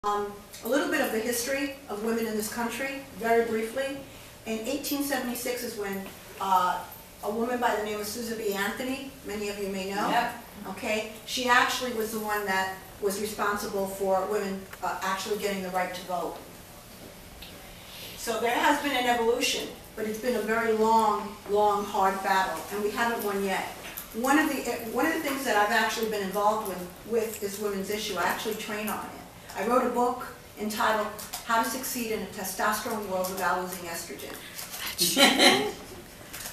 A little bit of the history of women in this country, very briefly. In 1876 is when a woman by the name of Susan B. Anthony, many of you may know, okay, she actually was the one that was responsible for women actually getting the right to vote. So there has been an evolution, but it's been a very long, hard battle, and we haven't won yet. One of the things that I've actually been involved with this women's issue, I actually train on it. I wrote a book entitled How to Succeed in a Testosterone World Without Losing Estrogen.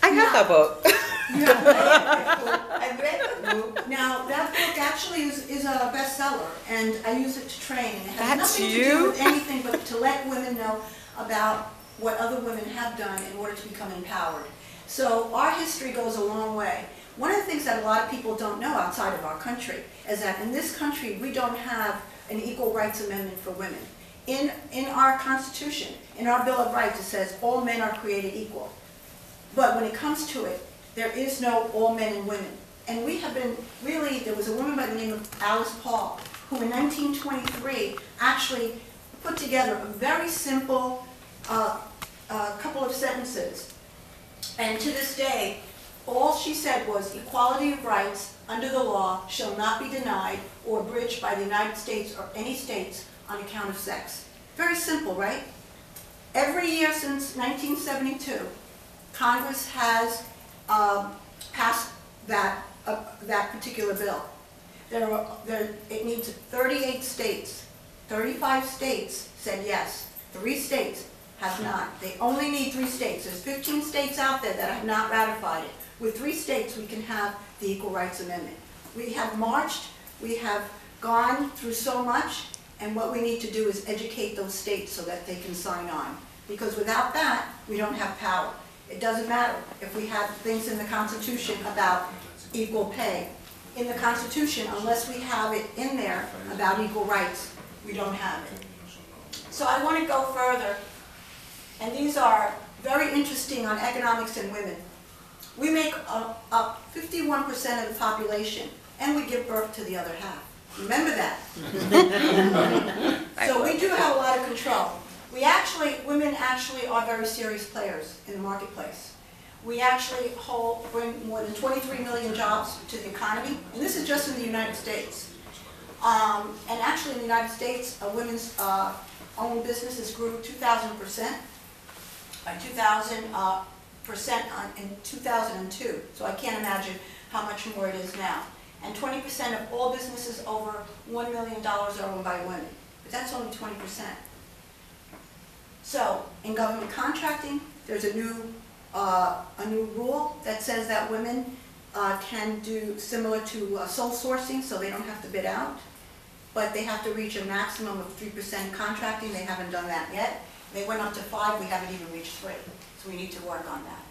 I got that book. You have I read the book. Now, that book actually is a bestseller, and I use it to train. And it has nothing to do with anything but to let women know about what other women have done in order to become empowered. So our history goes a long way. One of the things that a lot of people don't know outside of our country is that in this country we don't have an equal rights amendment for women. In our Constitution, in our Bill of Rights, it says all men are created equal. But when it comes to it, there is no all men and women. And we have been really, there was a woman by the name of Alice Paul, who in 1923 actually put together a very simple couple of sentences. And to this day, all she said was, equality of rights under the law shall not be denied or abridged by the United States or any states on account of sex. Very simple, right? Every year since 1972, Congress has passed that particular bill. It needs 38 states. 35 states said yes. 3 states have not. They only need 3 states. There's 15 states out there that have not ratified it. With 3 states, we can have the Equal Rights Amendment. We have marched, we have gone through so much, and what we need to do is educate those states so that they can sign on. Because without that, we don't have power. It doesn't matter if we have things in the Constitution about equal pay. In the Constitution, unless we have it in there about equal rights, we don't have it. So I want to go further, and these are very interesting on economics and women. We make up 51% of the population, and we give birth to the other half. Remember that. So we do have a lot of control. Women actually are very serious players in the marketplace. We actually bring more than 23 million jobs to the economy, and this is just in the United States. And actually in the United States, women's owned businesses grew 2,000%, by 2,000% in 2002. So I can't imagine how much more it is now. And 20% of all businesses over $1 million are owned by women. But that's only 20%. So in government contracting, there's a new rule that says that women can do similar to sole sourcing, so they don't have to bid out. But they have to reach a maximum of 3% contracting. They haven't done that yet. They went up to 5. We haven't even reached 3. So we need to work on that.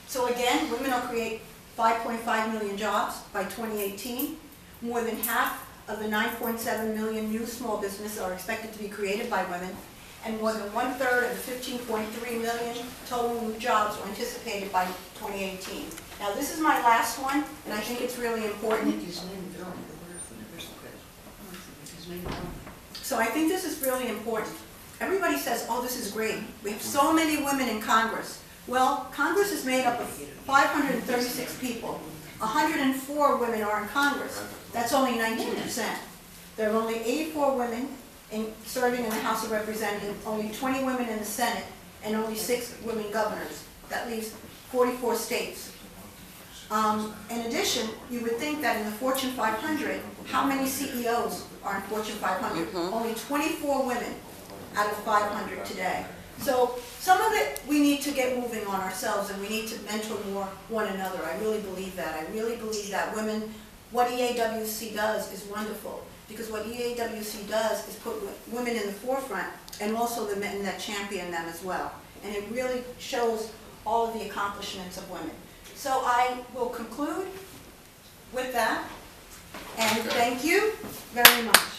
So again, women will create 5.5 million jobs by 2018. More than half of the 9.7 million new small businesses are expected to be created by women. And more than 1/3 of the 15.3 million total new jobs are anticipated by 2018. Now this is my last one, and I think it's really important. So I think this is really important. Everybody says, oh, this is great. We have so many women in Congress. Well, Congress is made up of 536 people. 104 women are in Congress. That's only 19%. There are only 84 women serving in the House of Representatives, only 20 women in the Senate, and only 6 women governors. That leaves 44 states. In addition, you would think that in the Fortune 500, how many CEOs are in Fortune 500? Only 24 women out of 500 today. So some of it we need to get moving on ourselves, and we need to mentor more one another. I really believe that. I really believe that women, what EAWC does is wonderful, because what EAWC does is put women in the forefront and also the men that champion them as well. And it really shows all of the accomplishments of women. So I will conclude with that, and thank you very much.